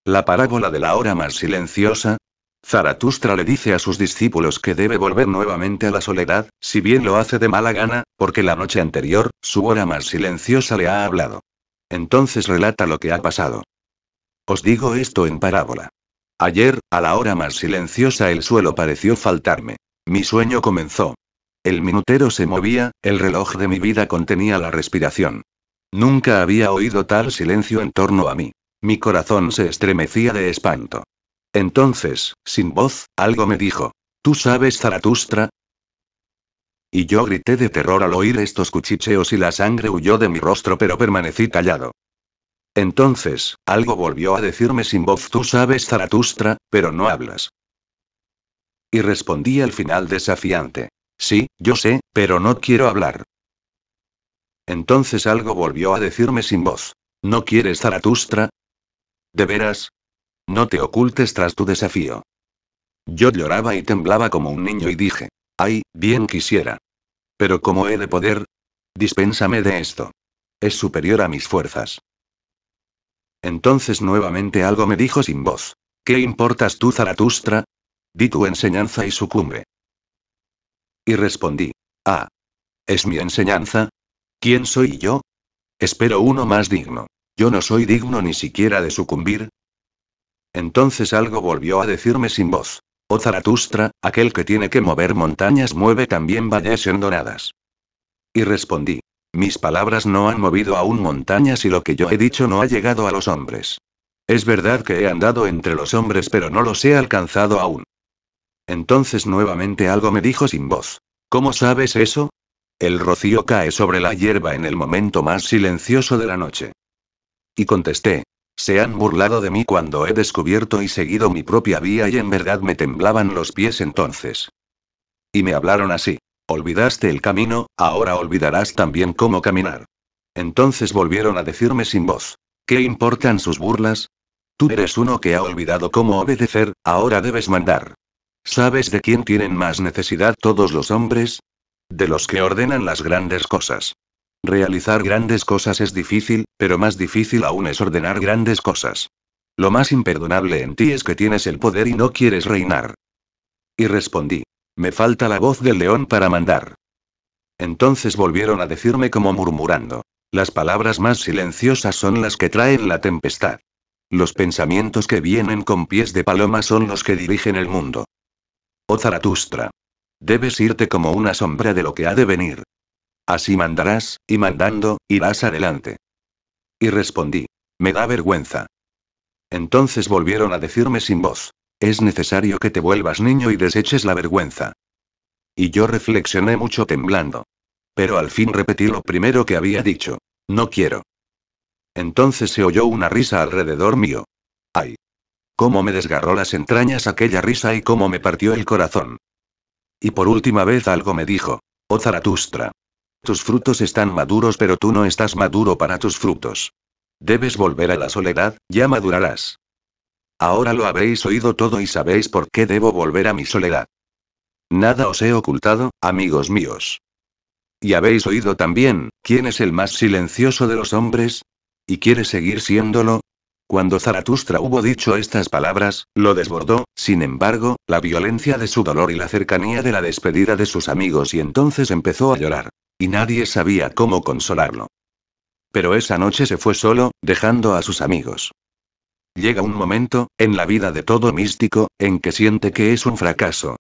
La parábola de la hora más silenciosa. Zaratustra le dice a sus discípulos que debe volver nuevamente a la soledad, si bien lo hace de mala gana, porque la noche anterior, su hora más silenciosa le ha hablado. Entonces relata lo que ha pasado. Os digo esto en parábola. Ayer, a la hora más silenciosa, el suelo pareció faltarme. Mi sueño comenzó. El minutero se movía, el reloj de mi vida contenía la respiración. Nunca había oído tal silencio en torno a mí. Mi corazón se estremecía de espanto. Entonces, sin voz, algo me dijo: ¿Tú sabes, Zaratustra? Y yo grité de terror al oír estos cuchicheos y la sangre huyó de mi rostro, pero permanecí callado. Entonces, algo volvió a decirme sin voz: Tú sabes, Zaratustra, pero no hablas. Y respondí al final desafiante: Sí, yo sé, pero no quiero hablar. Entonces algo volvió a decirme sin voz: ¿No quieres, Zaratustra? ¿De veras? No te ocultes tras tu desafío. Yo lloraba y temblaba como un niño y dije: Ay, bien quisiera. Pero ¿cómo he de poder? Dispénsame de esto. Es superior a mis fuerzas. Entonces nuevamente algo me dijo sin voz: ¿Qué importas tú, Zaratustra? Di tu enseñanza y sucumbe. Y respondí: Ah. ¿Es mi enseñanza? ¿Quién soy yo? Espero uno más digno. Yo no soy digno ni siquiera de sucumbir. Entonces algo volvió a decirme sin voz: Oh Zaratustra, aquel que tiene que mover montañas mueve también valles hondonadas. Y respondí: Mis palabras no han movido aún montañas y lo que yo he dicho no ha llegado a los hombres. Es verdad que he andado entre los hombres, pero no los he alcanzado aún. Entonces nuevamente algo me dijo sin voz: ¿Cómo sabes eso? El rocío cae sobre la hierba en el momento más silencioso de la noche. Y contesté: Se han burlado de mí cuando he descubierto y seguido mi propia vía, y en verdad me temblaban los pies entonces. Y me hablaron así: Olvidaste el camino, ahora olvidarás también cómo caminar. Entonces volvieron a decirme sin voz: ¿Qué importan sus burlas? Tú eres uno que ha olvidado cómo obedecer, ahora debes mandar. ¿Sabes de quién tienen más necesidad todos los hombres? De los que ordenan las grandes cosas. Realizar grandes cosas es difícil, pero más difícil aún es ordenar grandes cosas. Lo más imperdonable en ti es que tienes el poder y no quieres reinar. Y respondí: Me falta la voz del león para mandar. Entonces volvieron a decirme como murmurando: Las palabras más silenciosas son las que traen la tempestad. Los pensamientos que vienen con pies de paloma son los que dirigen el mundo. Oh Zaratustra. Debes irte como una sombra de lo que ha de venir. Así mandarás, y mandando, irás adelante. Y respondí: Me da vergüenza. Entonces volvieron a decirme sin voz: Es necesario que te vuelvas niño y deseches la vergüenza. Y yo reflexioné mucho temblando. Pero al fin repetí lo primero que había dicho: No quiero. Entonces se oyó una risa alrededor mío. ¡Ay! Cómo me desgarró las entrañas aquella risa y cómo me partió el corazón. Y por última vez algo me dijo: Oh Zaratustra. Tus frutos están maduros, pero tú no estás maduro para tus frutos. Debes volver a la soledad, ya madurarás. Ahora lo habéis oído todo y sabéis por qué debo volver a mi soledad. Nada os he ocultado, amigos míos. Y habéis oído también, ¿quién es el más silencioso de los hombres? ¿Y quiere seguir siéndolo? Cuando Zaratustra hubo dicho estas palabras, lo desbordó, sin embargo, la violencia de su dolor y la cercanía de la despedida de sus amigos, y entonces empezó a llorar. Y nadie sabía cómo consolarlo. Pero esa noche se fue solo, dejando a sus amigos. Llega un momento, en la vida de todo místico, en que siente que es un fracaso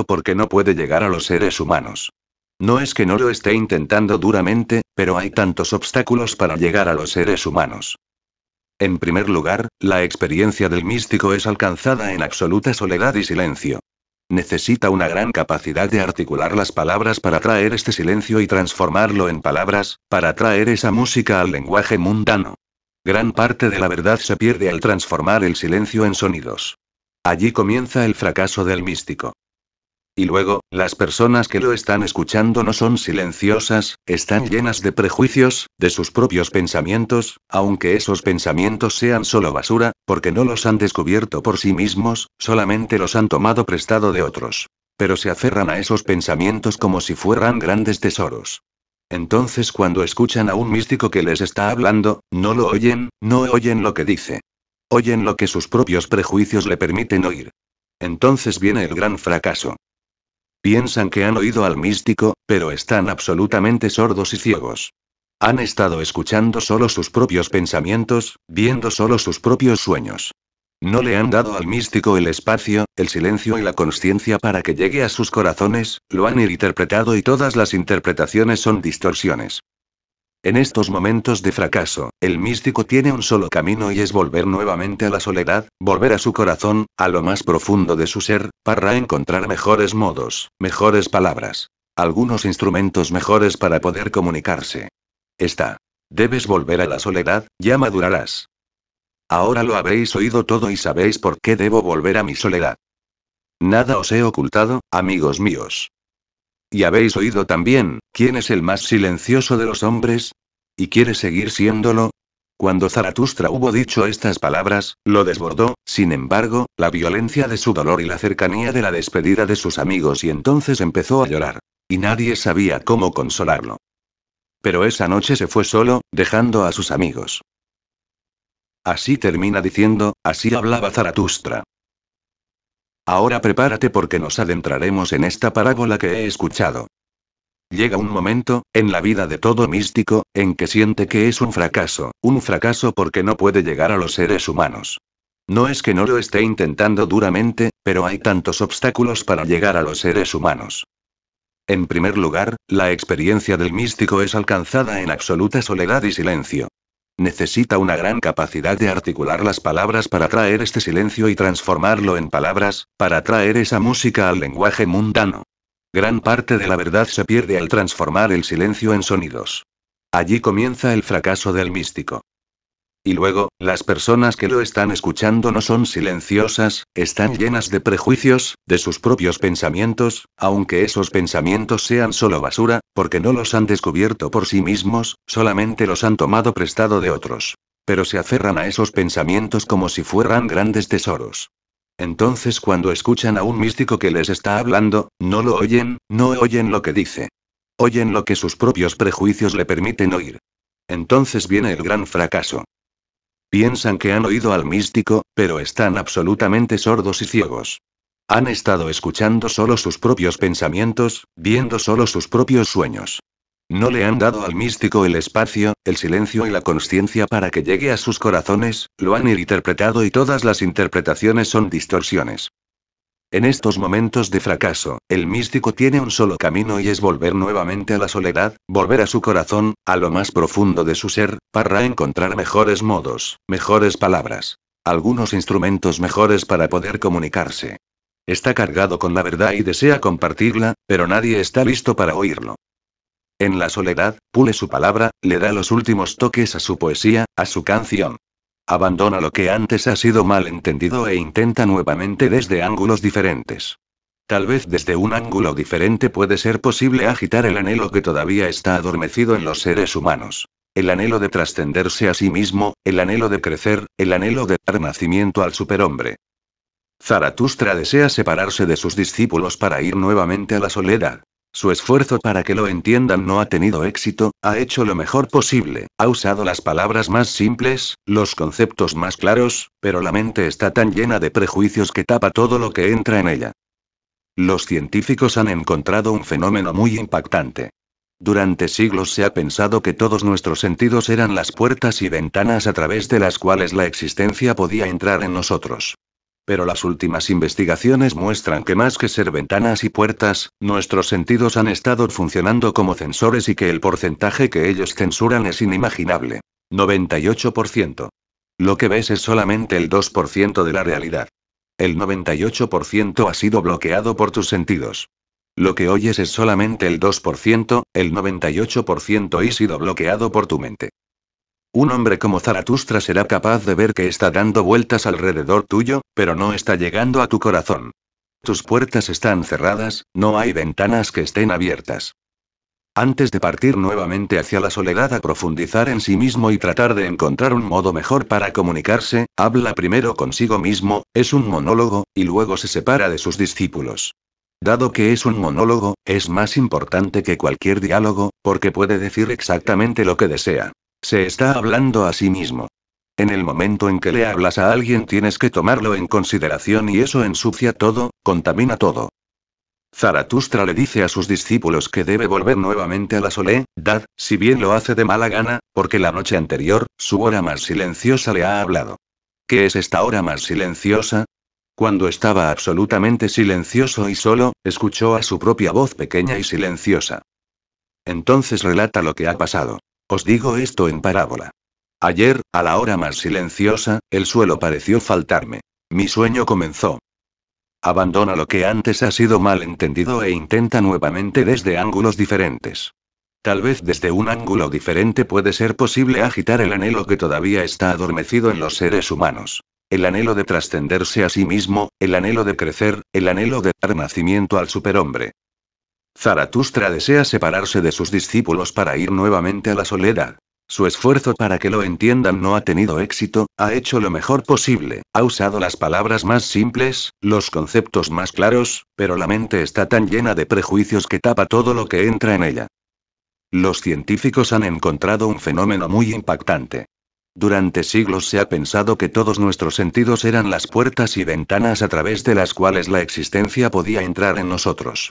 porque no puede llegar a los seres humanos. No es que no lo esté intentando duramente, pero hay tantos obstáculos para llegar a los seres humanos. En primer lugar, la experiencia del místico es alcanzada en absoluta soledad y silencio. Necesita una gran capacidad de articular las palabras para traer este silencio y transformarlo en palabras, para traer esa música al lenguaje mundano. Gran parte de la verdad se pierde al transformar el silencio en sonidos. Allí comienza el fracaso del místico. Y luego, las personas que lo están escuchando no son silenciosas, están llenas de prejuicios, de sus propios pensamientos, aunque esos pensamientos sean solo basura, porque no los han descubierto por sí mismos, solamente los han tomado prestado de otros. Pero se aferran a esos pensamientos como si fueran grandes tesoros. Entonces cuando escuchan a un místico que les está hablando, no lo oyen, no oyen lo que dice. Oyen lo que sus propios prejuicios le permiten oír. Entonces viene el gran fracaso. Piensan que han oído al místico, pero están absolutamente sordos y ciegos. Han estado escuchando solo sus propios pensamientos, viendo solo sus propios sueños. No le han dado al místico el espacio, el silencio y la consciencia para que llegue a sus corazones, lo han interpretado y todas las interpretaciones son distorsiones. En estos momentos de fracaso, el místico tiene un solo camino y es volver nuevamente a la soledad, volver a su corazón, a lo más profundo de su ser, para encontrar mejores modos, mejores palabras, algunos instrumentos mejores para poder comunicarse. Debes volver a la soledad, ya madurarás. Ahora lo habéis oído todo y sabéis por qué debo volver a mi soledad. Nada os he ocultado, amigos míos. Y habéis oído también, ¿quién es el más silencioso de los hombres? ¿Y quiere seguir siéndolo? Cuando Zaratustra hubo dicho estas palabras, lo desbordó, sin embargo, la violencia de su dolor y la cercanía de la despedida de sus amigos y entonces empezó a llorar. Y nadie sabía cómo consolarlo. Pero esa noche se fue solo, dejando a sus amigos. Así termina diciendo, así hablaba Zaratustra. Ahora prepárate porque nos adentraremos en esta parábola que he escuchado. Llega un momento, en la vida de todo místico, en que siente que es un fracaso porque no puede llegar a los seres humanos. No es que no lo esté intentando duramente, pero hay tantos obstáculos para llegar a los seres humanos. En primer lugar, la experiencia del místico es alcanzada en absoluta soledad y silencio. Necesita una gran capacidad de articular las palabras para traer este silencio y transformarlo en palabras, para traer esa música al lenguaje mundano. Gran parte de la verdad se pierde al transformar el silencio en sonidos. Allí comienza el fracaso del místico. Y luego, las personas que lo están escuchando no son silenciosas, están llenas de prejuicios, de sus propios pensamientos, aunque esos pensamientos sean solo basura, porque no los han descubierto por sí mismos, solamente los han tomado prestado de otros. Pero se aferran a esos pensamientos como si fueran grandes tesoros. Entonces cuando escuchan a un místico que les está hablando, no lo oyen, no oyen lo que dice. Oyen lo que sus propios prejuicios le permiten oír. Entonces viene el gran fracaso. Piensan que han oído al místico, pero están absolutamente sordos y ciegos. Han estado escuchando solo sus propios pensamientos, viendo solo sus propios sueños. No le han dado al místico el espacio, el silencio y la consciencia para que llegue a sus corazones, lo han interpretado y todas las interpretaciones son distorsiones. En estos momentos de fracaso, el místico tiene un solo camino y es volver nuevamente a la soledad, volver a su corazón, a lo más profundo de su ser, para encontrar mejores modos, mejores palabras, algunos instrumentos mejores para poder comunicarse. Está cargado con la verdad y desea compartirla, pero nadie está listo para oírlo. En la soledad, pule su palabra, le da los últimos toques a su poesía, a su canción. Abandona lo que antes ha sido mal entendido e intenta nuevamente desde ángulos diferentes. Tal vez desde un ángulo diferente puede ser posible agitar el anhelo que todavía está adormecido en los seres humanos. El anhelo de trascenderse a sí mismo, el anhelo de crecer, el anhelo de dar nacimiento al superhombre. Zaratustra desea separarse de sus discípulos para ir nuevamente a la soledad. Su esfuerzo para que lo entiendan no ha tenido éxito, ha hecho lo mejor posible, ha usado las palabras más simples, los conceptos más claros, pero la mente está tan llena de prejuicios que tapa todo lo que entra en ella. Los científicos han encontrado un fenómeno muy impactante. Durante siglos se ha pensado que todos nuestros sentidos eran las puertas y ventanas a través de las cuales la existencia podía entrar en nosotros. Pero las últimas investigaciones muestran que más que ser ventanas y puertas, nuestros sentidos han estado funcionando como censores y que el porcentaje que ellos censuran es inimaginable. 98%. Lo que ves es solamente el 2% de la realidad. El 98% ha sido bloqueado por tus sentidos. Lo que oyes es solamente el 2%, el 98% ha sido bloqueado por tu mente. Un hombre como Zaratustra será capaz de ver que está dando vueltas alrededor tuyo, pero no está llegando a tu corazón. Tus puertas están cerradas, no hay ventanas que estén abiertas. Antes de partir nuevamente hacia la soledad a profundizar en sí mismo y tratar de encontrar un modo mejor para comunicarse, habla primero consigo mismo, es un monólogo, y luego se separa de sus discípulos. Dado que es un monólogo, es más importante que cualquier diálogo, porque puede decir exactamente lo que desea. Se está hablando a sí mismo. En el momento en que le hablas a alguien tienes que tomarlo en consideración y eso ensucia todo, contamina todo. Zaratustra le dice a sus discípulos que debe volver nuevamente a la soledad, si bien lo hace de mala gana, porque la noche anterior, su hora más silenciosa le ha hablado. ¿Qué es esta hora más silenciosa? Cuando estaba absolutamente silencioso y solo, escuchó a su propia voz pequeña y silenciosa. Entonces relata lo que ha pasado. Os digo esto en parábola. Ayer, a la hora más silenciosa, el suelo pareció faltarme. Mi sueño comenzó. Abandona lo que antes ha sido mal entendido e intenta nuevamente desde ángulos diferentes. Tal vez desde un ángulo diferente puede ser posible agitar el anhelo que todavía está adormecido en los seres humanos. El anhelo de trascenderse a sí mismo, el anhelo de crecer, el anhelo de dar nacimiento al superhombre. Zaratustra desea separarse de sus discípulos para ir nuevamente a la soledad. Su esfuerzo para que lo entiendan no ha tenido éxito, ha hecho lo mejor posible, ha usado las palabras más simples, los conceptos más claros, pero la mente está tan llena de prejuicios que tapa todo lo que entra en ella. Los científicos han encontrado un fenómeno muy impactante. Durante siglos se ha pensado que todos nuestros sentidos eran las puertas y ventanas a través de las cuales la existencia podía entrar en nosotros.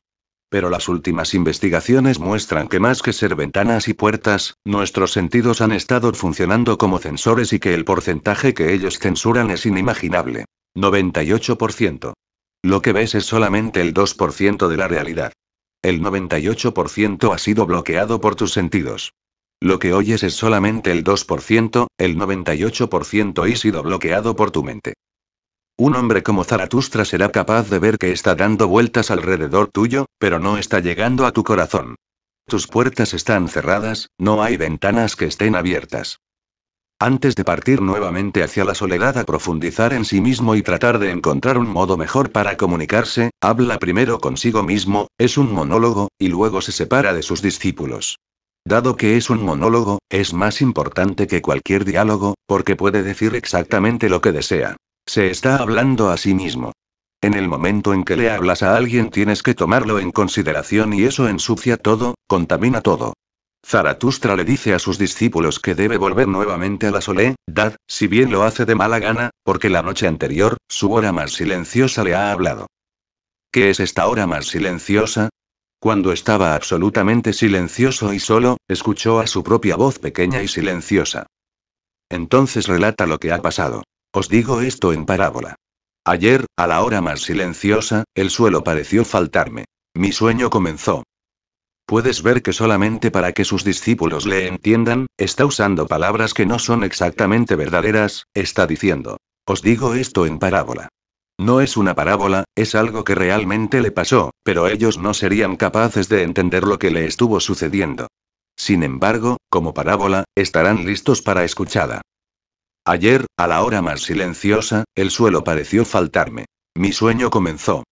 Pero las últimas investigaciones muestran que más que ser ventanas y puertas, nuestros sentidos han estado funcionando como censores y que el porcentaje que ellos censuran es inimaginable. 98%. Lo que ves es solamente el 2% de la realidad. El 98% ha sido bloqueado por tus sentidos. Lo que oyes es solamente el 2%, el 98% ha sido bloqueado por tu mente. Un hombre como Zaratustra será capaz de ver que está dando vueltas alrededor tuyo, pero no está llegando a tu corazón. Tus puertas están cerradas, no hay ventanas que estén abiertas. Antes de partir nuevamente hacia la soledad a profundizar en sí mismo y tratar de encontrar un modo mejor para comunicarse, habla primero consigo mismo, es un monólogo, y luego se separa de sus discípulos. Dado que es un monólogo, es más importante que cualquier diálogo, porque puede decir exactamente lo que desea. Se está hablando a sí mismo. En el momento en que le hablas a alguien tienes que tomarlo en consideración y eso ensucia todo, contamina todo. Zaratustra le dice a sus discípulos que debe volver nuevamente a la soledad, si bien lo hace de mala gana, porque la noche anterior, su hora más silenciosa le ha hablado. ¿Qué es esta hora más silenciosa? Cuando estaba absolutamente silencioso y solo, escuchó a su propia voz pequeña y silenciosa. Entonces relata lo que ha pasado. Os digo esto en parábola. Ayer, a la hora más silenciosa, el suelo pareció faltarme. Mi sueño comenzó. Puedes ver que solamente para que sus discípulos le entiendan, está usando palabras que no son exactamente verdaderas, está diciendo. Os digo esto en parábola. No es una parábola, es algo que realmente le pasó, pero ellos no serían capaces de entender lo que le estuvo sucediendo. Sin embargo, como parábola, estarán listos para escucharla. Ayer, a la hora más silenciosa, el suelo pareció faltarme. Mi sueño comenzó.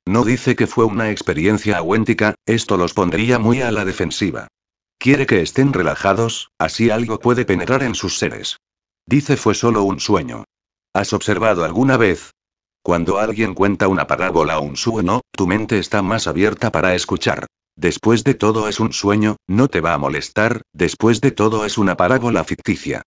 No dice que fue una experiencia auténtica, esto los pondría muy a la defensiva. Quiere que estén relajados, así algo puede penetrar en sus seres. Dice fue solo un sueño. ¿Has observado alguna vez? Cuando alguien cuenta una parábola o un sueño, tu mente está más abierta para escuchar. Después de todo es un sueño, no te va a molestar, después de todo es una parábola ficticia.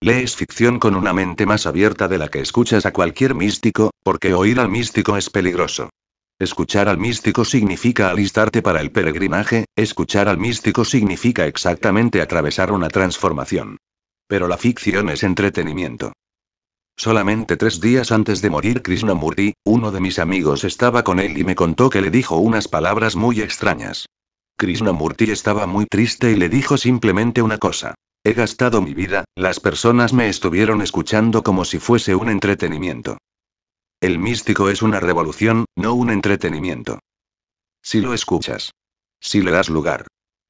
Lees ficción con una mente más abierta de la que escuchas a cualquier místico, porque oír al místico es peligroso. Escuchar al místico significa alistarte para el peregrinaje, escuchar al místico significa exactamente atravesar una transformación. Pero la ficción es entretenimiento. Solamente 3 días antes de morir Krishnamurti, uno de mis amigos estaba con él y me contó que le dijo unas palabras muy extrañas. Krishnamurti estaba muy triste y le dijo simplemente una cosa. He gastado mi vida, las personas me estuvieron escuchando como si fuese un entretenimiento. El místico es una revolución, no un entretenimiento. Si lo escuchas. Si le das lugar.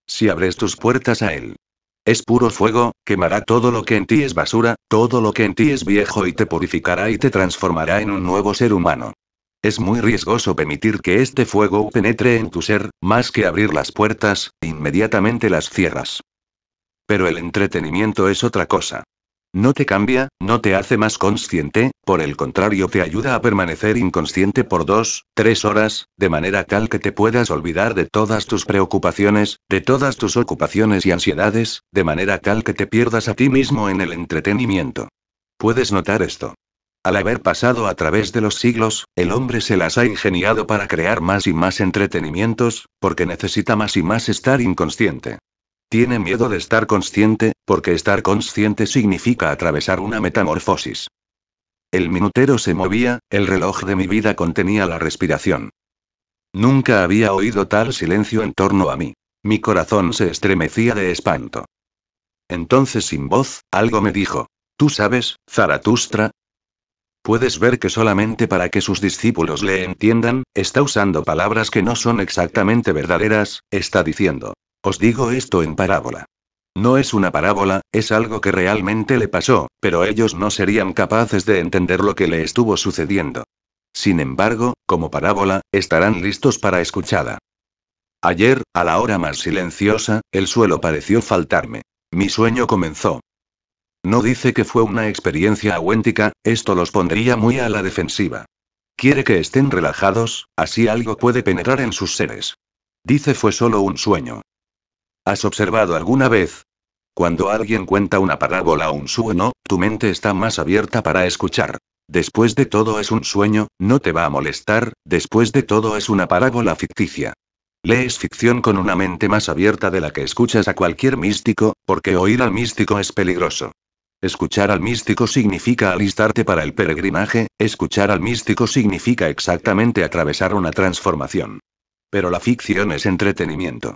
Si abres tus puertas a él. Es puro fuego, quemará todo lo que en ti es basura, todo lo que en ti es viejo y te purificará y te transformará en un nuevo ser humano. Es muy riesgoso permitir que este fuego penetre en tu ser, más que abrir las puertas, inmediatamente las cierras. Pero el entretenimiento es otra cosa. No te cambia, no te hace más consciente, por el contrario te ayuda a permanecer inconsciente por 2, 3 horas, de manera tal que te puedas olvidar de todas tus preocupaciones, de todas tus ocupaciones y ansiedades, de manera tal que te pierdas a ti mismo en el entretenimiento. ¿Puedes notar esto? Al haber pasado a través de los siglos, el hombre se las ha ingeniado para crear más y más entretenimientos, porque necesita más y más estar inconsciente. Tiene miedo de estar consciente, porque estar consciente significa atravesar una metamorfosis. El minutero se movía, el reloj de mi vida contenía la respiración. Nunca había oído tal silencio en torno a mí. Mi corazón se estremecía de espanto. Entonces, sin voz, algo me dijo: ¿Tú sabes, Zaratustra? Puedes ver que solamente para que sus discípulos le entiendan, está usando palabras que no son exactamente verdaderas, está diciendo: os digo esto en parábola. No es una parábola, es algo que realmente le pasó, pero ellos no serían capaces de entender lo que le estuvo sucediendo. Sin embargo, como parábola, estarán listos para escucharla. Ayer, a la hora más silenciosa, el suelo pareció faltarme. Mi sueño comenzó. No dice que fue una experiencia auténtica, esto los pondría muy a la defensiva. Quiere que estén relajados, así algo puede penetrar en sus seres. Dice fue solo un sueño. ¿Has observado alguna vez? Cuando alguien cuenta una parábola o un sueño, tu mente está más abierta para escuchar. Después de todo es un sueño, no te va a molestar, después de todo es una parábola ficticia. Lees ficción con una mente más abierta de la que escuchas a cualquier místico, porque oír al místico es peligroso. Escuchar al místico significa alistarte para el peregrinaje, escuchar al místico significa exactamente atravesar una transformación. Pero la ficción es entretenimiento.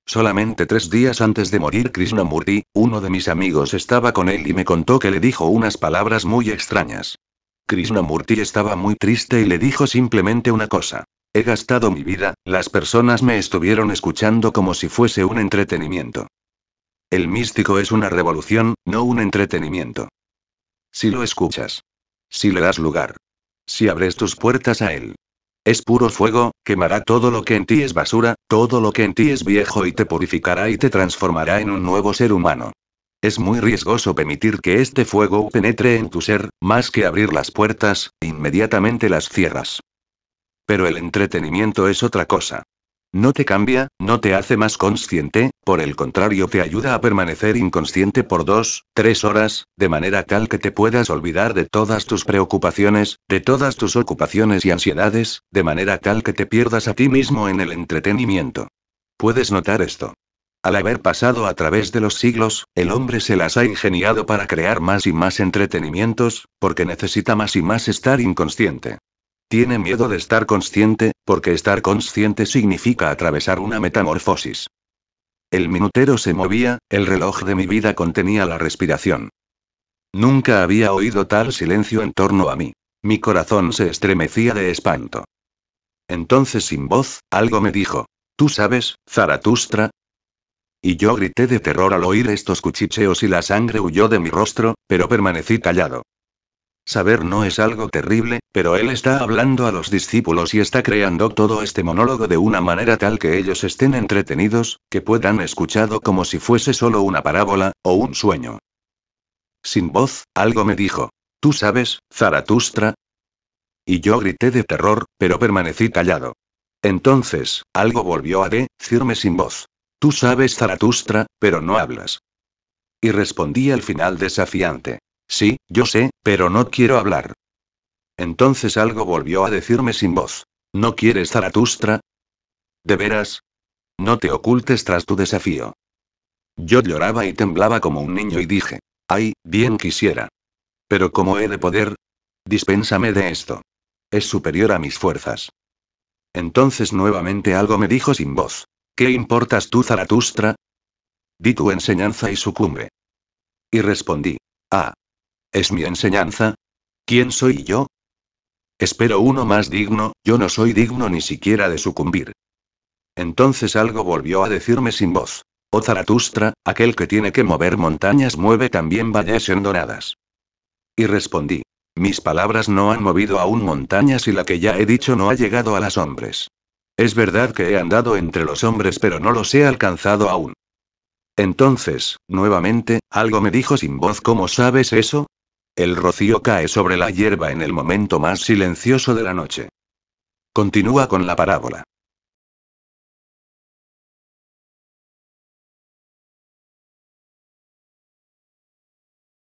Solamente 3 días antes de morir Krishnamurti, uno de mis amigos estaba con él y me contó que le dijo unas palabras muy extrañas. Krishnamurti estaba muy triste y le dijo simplemente una cosa: he gastado mi vida, las personas me estuvieron escuchando como si fuese un entretenimiento. El místico es una revolución, no un entretenimiento. Si lo escuchas. Si le das lugar. Si abres tus puertas a él. Es puro fuego, quemará todo lo que en ti es basura, todo lo que en ti es viejo y te purificará y te transformará en un nuevo ser humano. Es muy riesgoso permitir que este fuego penetre en tu ser, más que abrir las puertas, inmediatamente las cierras. Pero el entretenimiento es otra cosa. No te cambia, no te hace más consciente, por el contrario te ayuda a permanecer inconsciente por 2, 3 horas, de manera tal que te puedas olvidar de todas tus preocupaciones, de todas tus ocupaciones y ansiedades, de manera tal que te pierdas a ti mismo en el entretenimiento. ¿Puedes notar esto? Al haber pasado a través de los siglos, el hombre se las ha ingeniado para crear más y más entretenimientos, porque necesita más y más estar inconsciente. Tiene miedo de estar consciente, porque estar consciente significa atravesar una metamorfosis. El minutero se movía, el reloj de mi vida contenía la respiración. Nunca había oído tal silencio en torno a mí. Mi corazón se estremecía de espanto. Entonces, sin voz, algo me dijo: ¿tú sabes, Zaratustra? Y yo grité de terror al oír estos cuchicheos y la sangre huyó de mi rostro, pero permanecí callado. Saber no es algo terrible, pero él está hablando a los discípulos y está creando todo este monólogo de una manera tal que ellos estén entretenidos, que puedan escucharlo como si fuese solo una parábola, o un sueño. Sin voz, algo me dijo: ¿tú sabes, Zaratustra? Y yo grité de terror, pero permanecí callado. Entonces, algo volvió a decirme sin voz: tú sabes, Zaratustra, pero no hablas. Y respondí al final desafiante: sí, yo sé, pero no quiero hablar. Entonces algo volvió a decirme sin voz: ¿no quieres, Zaratustra? ¿De veras? No te ocultes tras tu desafío. Yo lloraba y temblaba como un niño y dije: ay, bien quisiera. Pero ¿cómo he de poder? Dispénsame de esto. Es superior a mis fuerzas. Entonces nuevamente algo me dijo sin voz: ¿qué importas tú, Zaratustra? Di tu enseñanza y sucumbe. Y respondí: ah. ¿Es mi enseñanza? ¿Quién soy yo? Espero uno más digno, yo no soy digno ni siquiera de sucumbir. Entonces algo volvió a decirme sin voz: oh Zaratustra, aquel que tiene que mover montañas mueve también valles endonadas. Y respondí: mis palabras no han movido aún montañas y la que ya he dicho no ha llegado a los hombres. Es verdad que he andado entre los hombres pero no los he alcanzado aún. Entonces, nuevamente, algo me dijo sin voz: ¿cómo sabes eso? El rocío cae sobre la hierba en el momento más silencioso de la noche. Continúa con la parábola.